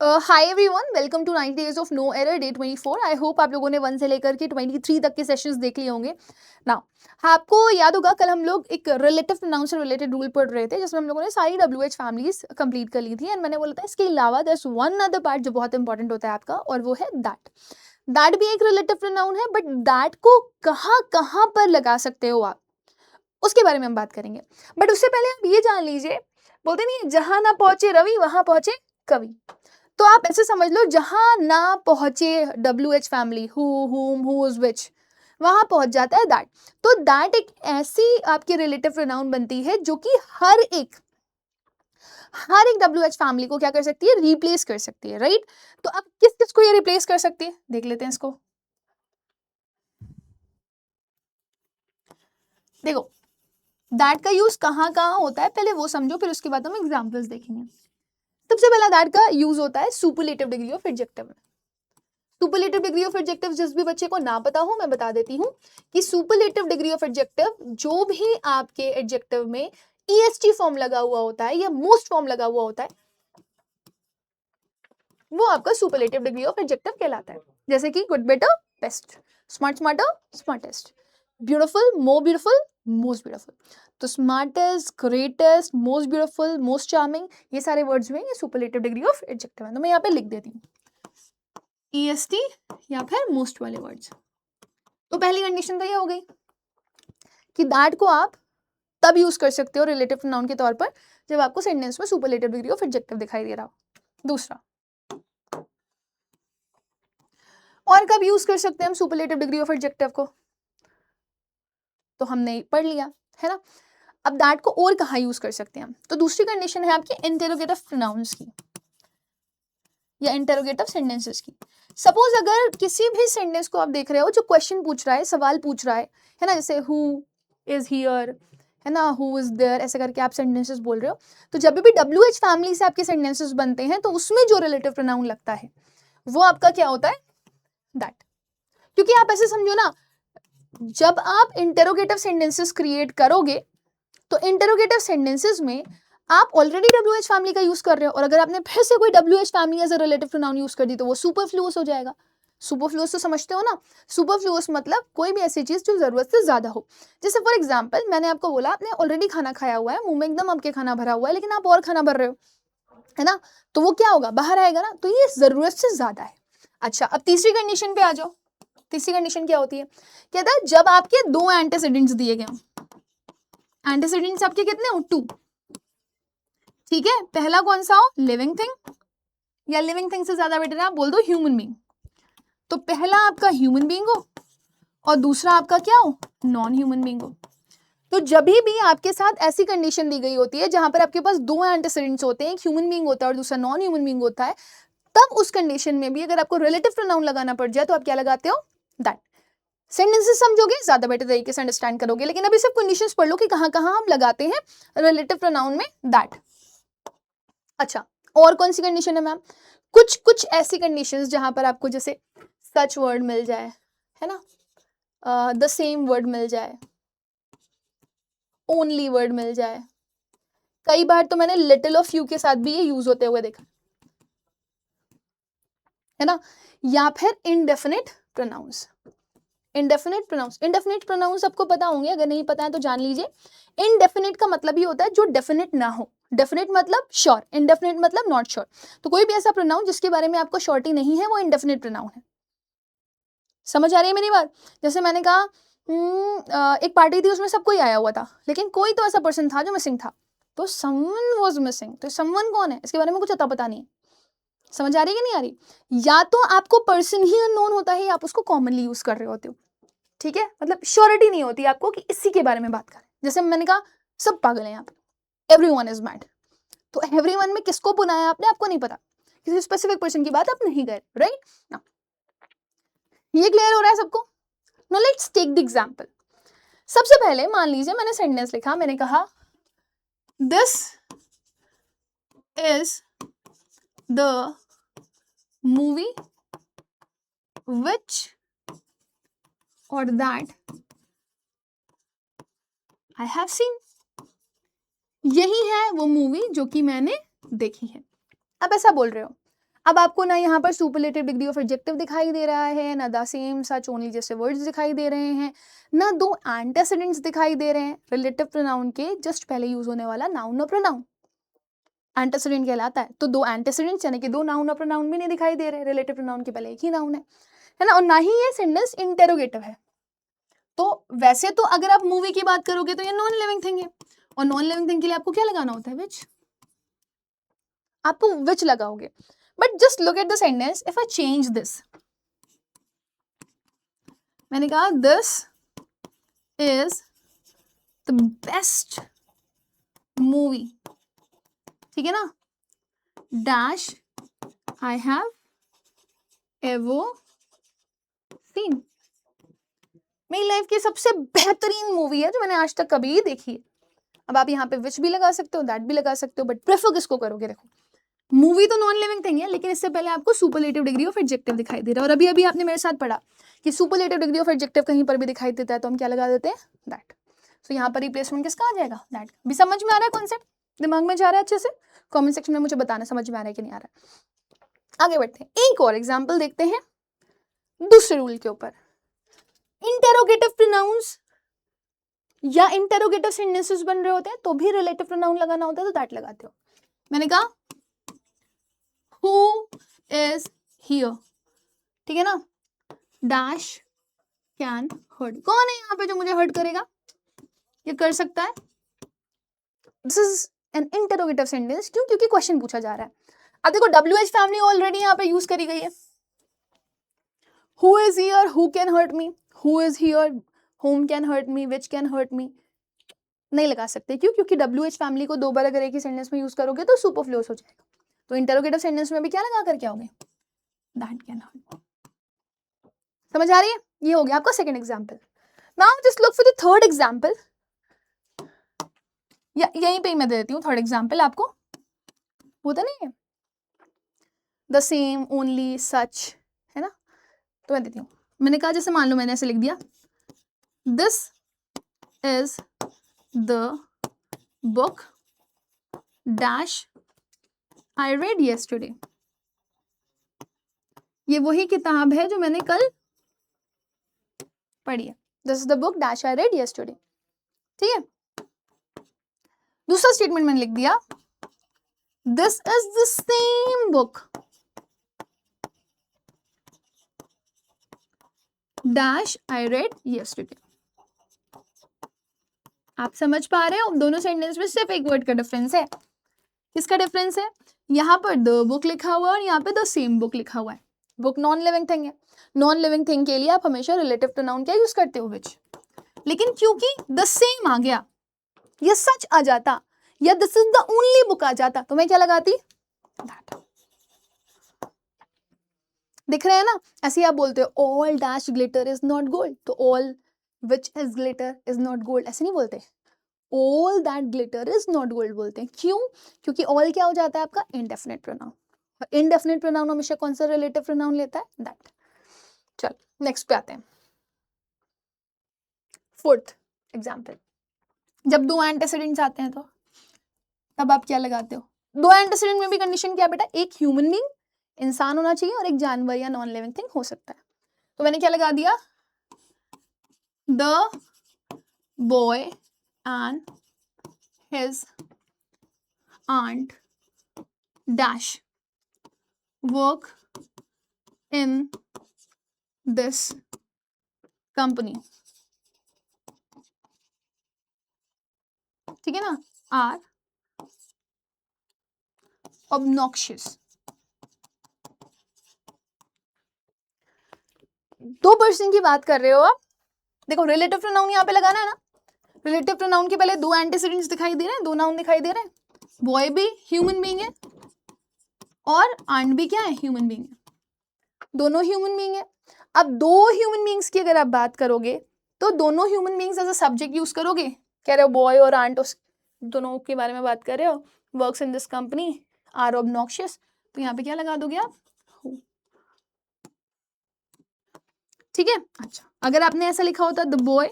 Hi everyone, welcome to 90 days of no error day 24। I hope आप लोगों ने 1 से लेकर के 23 तक के सेशंस देख लिए होंगे ना। आपको याद होगा कल हम लोग एक रिलेटिव प्रोनाउन से रिलेटेड रूल पढ़ रहे थे जिसमें हम लोगों ने सारी WH फैमिलीज कंप्लीट कर ली थी। एंड मैंने बोला था इसके अलावा there is one other part जो बहुत इंपॉर्टेंट होता है आपका, और वो है दैट। दैट भी एक रिलेटिव प्रोनाउन है, बट दैट को कहाँ कहाँ पर लगा सकते हो आप, उसके बारे में हम बात करेंगे। बट उससे पहले आप ये जान लीजिए, बोलते नहीं है जहां ना पहुंचे रवि वहां पहुंचे कवि। तो आप ऐसे समझ लो, जहां ना पहुंचे WH फैमिली, हु, हुम, हुज, विच, वहां पहुंच जाता है दैट। तो दैट एक ऐसी आपकी रिलेटिव प्रोनाउन बनती है जो कि हर एक WH फैमिली को क्या कर सकती है, रिप्लेस कर सकती है, राइट। तो अब किस किस को ये रिप्लेस कर सकती है, देख लेते हैं इसको। देखो, दैट का यूज कहाँ कहाँ होता है पहले वो समझो, फिर उसके बाद हम एग्जाम्पल्स देखेंगे। सबसे पहला दैट का यूज होता है सुपरलेटिव डिग्री ऑफ एडजेक्टिव में। सुपरलेटिव डिग्री ऑफ एडजेक्टिव जिस भी बच्चे को ना पता हो मैं बता देती हूँ कि सुपरलेटिव डिग्री ऑफ एडजेक्टिव जो भी आपके एडजेक्टिव में EST फॉर्म लगा हुआ होता है या मोस्ट फॉर्म लगा हुआ होता है वो आपका सुपरलेटिव डिग्री ऑफ एडजेक्टिव कहलाता है। जैसे कि good, better, best, smart, smarter, smartest, beautiful, more beautiful, most beautiful. तो smartest, greatest, most beautiful, most charming, ये सारे वर्ड्स में ये सुपरलेटिव डिग्री ऑफ एडजेक्टिव है। तो मैं यहाँ पे लिख देती हूँ EST या फिर मोस्ट वाले वर्ड्स। तो पहली कंडीशन तो ये हो गई कि दैट को आप तब यूज कर सकते हो रिलेटिव प्रोनाउन के तौर पर जब आपको सेंटेंस में सुपरलेटिव डिग्री ऑफ एडजेक्टिव दिखाई दे रहा हो। दूसरा, और कब यूज कर सकते हैं हम सुपरलेटिव डिग्री ऑफ एडजेक्टिव को, तो हमने पढ़ लिया है ना। अब दैट को और कहाँ यूज कर सकते हैं हम, तो दूसरी कंडीशन है आपकी इंटेरोगेटिव प्रोनाउंस की या इंटेरोगेटिव सेंटेंसेस की। सपोज अगर किसी भी सेंटेंस को आप देख रहे हो जो क्वेश्चन पूछ रहा है, सवाल पूछ रहा है ना, जैसे हु इज हियर, है ना, हु इज देयर, ऐसे करके आप सेंटेंसेस बोल रहे हो। तो जब भी WH फैमिली से आपके सेंटेंसेस बनते हैं तो उसमें जो रिलेटिव प्रोनाउन लगता है वो आपका क्या होता है, दैट। क्योंकि आप ऐसे समझो ना, जब आप इंटेरोगेटिव सेंटेंसेस क्रिएट करोगे तो इंटेरोगेटिव सेंटेंसेस में आप ऑलरेडी WH फैमिली का यूज कर रहे हो, और अगर आपने फिर से कोई WH family as a relative pronoun use कर दी तो वो सुपरफ्लुअस हो जाएगा। सुपरफ्लुअस तो समझते हो ना, सुपरफ्लुअस मतलब कोई भी ऐसी चीज जो जरूरत से ज्यादा हो। जैसे फॉर एग्जांपल मैंने आपको बोला आपने ऑलरेडी खाना खाया हुआ है, मुंह में एकदम आपके खाना भरा हुआ है, लेकिन आप और खाना भर रहे हो, है ना, तो वो क्या होगा, बाहर आएगा ना, तो ये जरूरत से ज्यादा है। अच्छा, अब तीसरी कंडीशन पे आ जाओ। तीसरी कंडीशन क्या होती है, कहता है जब आपके दो एंटीसीडेंट्स दिए गए हों। एंटीसीडेंट्स आपके कितने हो, 2, ठीक है। पहला कौन सा हो, लिविंग थिंग, या लिविंग थिंग से ज्यादा बेटर है आप बोल दो ह्यूमन बीइंग। तो पहला आपका ह्यूमन बीइंग हो और दूसरा आपका क्या हो, नॉन ह्यूमन बीइंग हो। तो जब भी आपके साथ ऐसी कंडीशन दी गई होती है जहां पर आपके पास दो एंटीसीडेंट्स होते हैं, एक ह्यूमन बीइंग होता है और दूसरा नॉन ह्यूमन बीइंग होता है, तब उस कंडीशन में भी अगर आपको रिलेटिव प्रोनाउन लगाना पड़ जाए तो आप क्या लगाते हो, दैट। सेंटेंसेस समझोगे ज्यादा बेटर तरीके से अंडरस्टैंड करोगे, लेकिन अभी सब कंडीशंस पढ़ लो कि कहां कहां हम लगाते हैं रिलेटिव प्रोनाउन में दैट। अच्छा, और कौन सी कंडीशन है मैम, कुछ कुछ ऐसी कंडीशंस जहां पर आपको जैसे सच वर्ड मिल जाए, है ना, द सेम वर्ड मिल जाए, ओनली वर्ड मिल जाए। कई बार तो मैंने लिटिल और फ्यू के साथ भी ये यूज होते हुए देखा, है ना। या फिर इनडेफिनिट प्रोनाउंस। इनडेफिनिट प्रोनाउंस आपको पता होंगे, अगर नहीं पता है तो जान लीजिए। इनडेफिनिट का मतलब ही होता है जो डेफिनेट ना हो। डेफिनेट मतलब श्योर, इनडेफिनिट मतलब नॉट श्योर। तो कोई भी ऐसा प्रोनाउन जिसके बारे में आपको श्योरिटी नहीं है वो इनडेफिनिट प्रोनाउन है। समझ आ रही है मेरी बात। जैसे मैंने कहा एक पार्टी थी उसमें सब कोई आया हुआ था लेकिन कोई तो ऐसा पर्सन था जो मिसिंग था, तो समवन वाज मिसिंग। तो समवन कौन है, इसके बारे में कुछ अता पता नहीं है। समझ आ रही है कि नहीं आ रही, या तो आपको पर्सन ही अननोन होता है या आप उसको कॉमनली यूज कर रहे होते हो, ठीक है। मतलब श्योरिटी नहीं होती आपको कि इसी के बारे में बात करें। जैसे मैंने कहा सब पागल हैं यहाँ पे, एवरीवन इज मैड। तो एवरीवन में किसको बुलाया आपने, आपको नहीं पता, किसी स्पेसिफिक पर्सन की बात आप नहीं कर, राइट ना। ये क्लियर हो रहा है सबको। No let's take the example. सबसे पहले मान लीजिए मैंने सेंटेंस लिखा, मैंने कहा this is the movie which और दैट आई हैव सीन। यही है वो मूवी जो कि मैंने देखी है। अब ऐसा बोल रहे हो, अब आपको ना यहाँ पर सुपरलेटिव डिग्री ऑफ एडजेक्टिव दिखाई दे रहा है, ना द सेम सच ओनली जैसे वर्ड्स दिखाई दे रहे हैं, ना दो एंटेसिडेंट्स दिखाई दे रहे हैं। रिलेटिव प्रोनाउन के जस्ट पहले यूज होने वाला नाउन और प्रोनाउन एंटेसिडेंट कहलाता है। तो दो एंटेसिडेंट्स यानी कि दो नाउन और प्रोनाउन भी नहीं दिखाई दे रहे, रिलेटिव प्रोनाउन के पहले एक ही नाउन है ना, और ना ही ये सेंटेंस इंटेरोगेटिव है। तो वैसे तो अगर आप मूवी की बात करोगे तो ये नॉन लिविंग थिंग है, और नॉन लिविंग थिंग के लिए आपको क्या लगाना होता है, विच, आपको विच लगाओगे। But just look at the sentence, if I change this, मैंने कहा this is the best movie, ठीक है ना, dash I have ever seen, मेरी लाइफ की सबसे बेहतरीन मूवी है जो मैंने आज तक कभी देखी है। अब आप यहाँ पे विच भी लगा सकते हो, दैट भी लगा सकते हो, बट प्रेफर किसको करोगे? देखो मूवी तो नॉन लिविंग थिंग है, लेकिन इससे पहले आपको सुपरलेटिव डिग्री ऑफ एडजेक्टिव दिखाई दे रहा है, और अभी अभी आपने मेरे साथ पढ़ा कि सुपरलेटिव डिग्री ऑफ एडजेक्टिव कहीं पर भी दिखाई देता है तो हम क्या लगा देते हैं, दैट। तो यहाँ पर रिप्लेसमेंट किसका आ जाएगा, दैट। भी समझ में आ रहा है कॉन्सेप्ट, दिमाग में जा रहा है अच्छे से? कॉमेंट सेक्शन में मुझे बताना समझ में आ रहा है कि नहीं आ रहा है। आगे बढ़ते हैं, एक और एग्जाम्पल देखते हैं दूसरे रूल के ऊपर। इंटेरोगेटिव प्रोनाउंस या इंटेरोगेटिव सेंटेंसेस बन रहे होते हैं तो भी रिलेटिव प्रोनाउन लगाना होता है, तो दैट लगाते हो। मैंने कहा हु इज हियर, ठीक है ना, डैश कैन हर्ट, कौन है यहाँ पे जो मुझे हर्ट करेगा, ये कर सकता है। This is an interrogative sentence, क्यों? क्योंकि क्वेश्चन पूछा जा रहा है। अब देखो WH फैमिली ऑलरेडी यहाँ पे यूज करी गई है। Who is here, who can hurt me, who is here, whom can hurt me, which can hurt me, नहीं लगा सकते। क्यों? क्योंकि WH फैमिली को दो बार अगर एक ही सेंटेंस में यूज करोगे तो सुपरफ्लुअस हो जाएगा। तो इंटेरोगेटिव सेंटेंस में भी क्या लगा कर क्या होगे, दैट कैन हर्ट। समझ आ रही है? ये हो गया आपका second example. Now just look for the third example, या यहीं पे ही मैं दे देती हूँ थर्ड एग्जांपल आपको, होता नहीं है द सेम ओनली सच, है ना, तो मैं देती हूँ। मैंने कहा जैसे मान लो मैंने ऐसे लिख दिया, this is the book dash I read yesterday, ये वही किताब है जो मैंने कल पढ़ी है। This is the book dash I read yesterday, ठीक है। दूसरा स्टेटमेंट मैंने लिख दिया, this is the same book dash I read yesterday. आप समझ पा रहे हो? दोनों सेंटेंस में सिर्फ एक वर्ड का डिफरेंस है। किसका डिफरेंस है? यहाँ पर द बुक लिखा हुआ है और यहाँ पे द सेम बुक लिखा हुआ है। बुक नॉन लिविंग थिंग है, नॉन लिविंग थिंग के लिए आप हमेशा रिलेटिव प्रोनाउन क्या यूज करते हो, विच। लेकिन क्योंकि द सेम आ गया, या सच आ जाता, या this is the only book आ जाता, तो मैं क्या लगाती, दैट। दिख रहे हैं ना? ऐसे ही आप बोलते हो all dash glitter is not gold, तो all which is glitter is not gold ऐसे नहीं बोलते, all that glitter is not gold बोलते हैं। क्यों? क्योंकि ऑल क्या हो जाता है आपका इंडेफिनिट प्रोनाउन, इंडेफिनिट प्रोनाउन हमेशा कौन सा रिलेटिव प्रोनाउन लेता है, दैट। चल नेक्स्ट पे आते हैं, फोर्थ एग्जाम्पल। जब दो एंटेसिडेंट्स आते हैं तो तब आप क्या लगाते हो? दो एंटेसिडेंट में भी कंडीशन क्या बेटा, एक ह्यूमन बीइंग इंसान होना चाहिए और एक जानवर या नॉन लिविंग थिंग हो सकता है। तो मैंने क्या लगा दिया, the boy and his aunt dash work in this company, ठीक है ना, आर obnoxious। दो पर्सन की बात कर रहे हो आप, देखो रिलेटिव प्रोनाउन यहाँ पे लगाना है ना, रिलेटिव प्रोनाउन के पहले दो एंटीसीडेंट्स दिखाई दे रहे हैं, दो नाउन दिखाई दे रहे हैं, बॉय भी ह्यूमन बीइंग है और आंट भी क्या है, ह्यूमन बीइंग है, दोनों ह्यूमन बीइंग है। अब दो ह्यूमन बीइंग्स की अगर आप बात करोगे तो दोनों human beings as a subject use करोगे, कह रहे हो बॉय और आंट उस दोनों के बारे में बात कर रहे हो, works in this company are obnoxious, तो यहाँ पे क्या लगा दोगे आप, ठीक है। अच्छा अगर आपने ऐसा लिखा होता the boy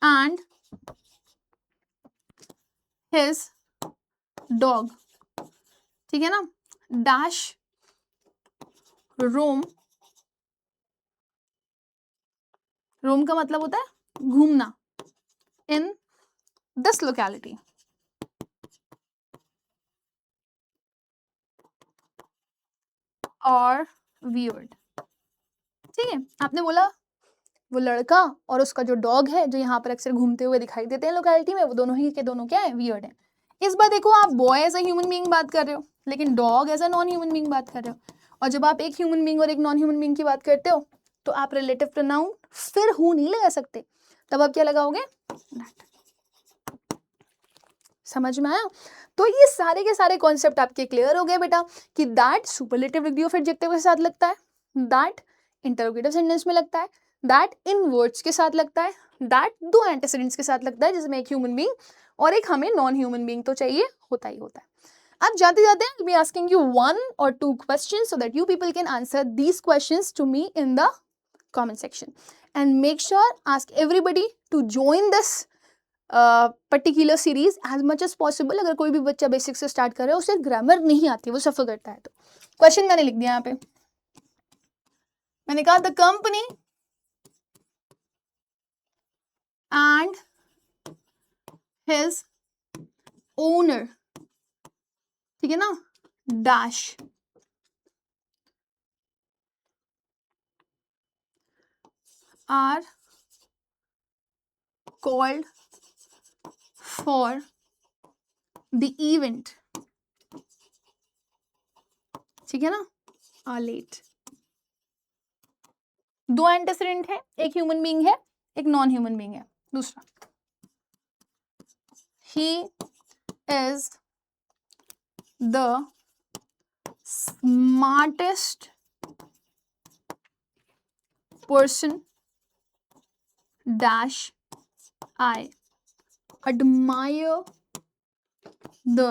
and his dog, ठीक है ना, डैश रोम, रोम का मतलब होता है घूमना, इन दिस लोकेलिटी, और वियर्ड। ठीक है, आपने बोला वो लड़का और उसका जो डॉग है जो यहाँ पर अक्सर घूमते हुए दिखाई देते हैं लोकेलिटी में, वो दोनों ही के दोनों क्या है, वियर्ड है। इस बार देखो आप boy as a human being बात कर रहे हो, लेकिन dog as a non human being बात कर रहे हो, और जब आप एक ह्यूमन बीइंग और एक नॉन ह्यूमन बीइंग की बात करते हो तो आप रिलेटिव प्रोनाउन फिर हु नहीं लगा सकते, तब आप क्या लगाओगे, दैट। समझ में आया? तो ये सारे के सारे कॉन्सेप्ट आपके क्लियर हो गए बेटा, कि that superlative degree of adjective के साथ लगता है, दैट इंटरोगेटिव सेंटेंस में लगता है, दैट इन वर्ड्स के साथ लगता है, दैट दो एंटीसीडेंट्स के साथ लगता है, जिसमें एक ह्यूमन बीइंग और एक हमें नॉन ह्यूमन बीइंग तो चाहिए, होता ही होता है। अब जाते जाते I'll be asking you 1 or 2 questions so that you people can answer these questions to me in the comment section, and make sure ask everybody to join this particular series as much as possible. अगर कोई भी बच्चा basic से start कर रहा है, उसे grammar नहीं आती, वो सफर करता है, तो क्वेश्चन मैंने लिख दिया यहाँ पे, मैंने कहा the company and his owner, ठीक है ना, dash are called for the event, ठीक है ना, आर लेट। दो एंटीसीडेंट है, एक ह्यूमन बीइंग है, एक नॉन ह्यूमन बीइंग है। दूसरा, he is the smartest person dash I admire the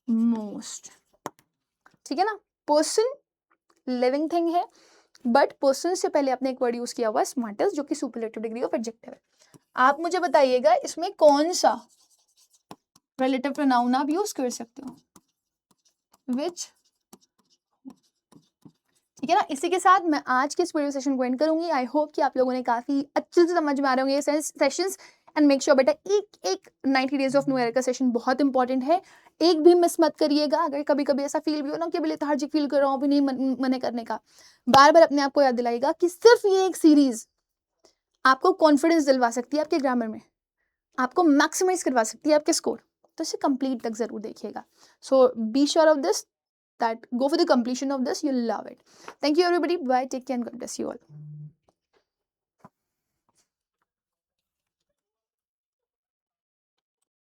most, ठीक है ना। पर्सन लिविंग थिंग है, बट पर्सन से पहले आपने एक वर्ड यूज किया हुआ है स्मार्टेस्ट, जो कि सुपरलेटिव डिग्री ऑफ एडजेक्टिव है। आप मुझे बताइएगा इसमें कौन सा रिलेटिव प्रोनाउन आप यूज कर सकते हो, विच, ठीक है ना। इसी के साथ मैं आज के इस वीडियो सेशन को एंड करूंगी। आई होप कि आप लोगों ने काफी अच्छे से समझ में आ रहे होंगे ये सेशंस, एंड मेक श्योर बेटा एक 90 डेज ऑफ न्यू ईयर का सेशन बहुत इंपॉर्टेंट है, एक भी मिस मत करिएगा। अगर कभी कभी ऐसा फील भी हो ना कि अभी लेथार्जिक फील कर रहा हूँ, अभी नहीं मन करने का, बार बार अपने आप को याद दिलाइएगा कि सिर्फ ये एक सीरीज आपको कॉन्फिडेंस दिलवा सकती है आपके ग्रामर में, आपको मैक्सिमाइज करवा सकती है आपके स्कोर, तो इसे कंप्लीट तक जरूर देखिएगा। So be sure of this that go for the completion of this, you'll love it. Thank you everybody, bye, take care and God bless you all.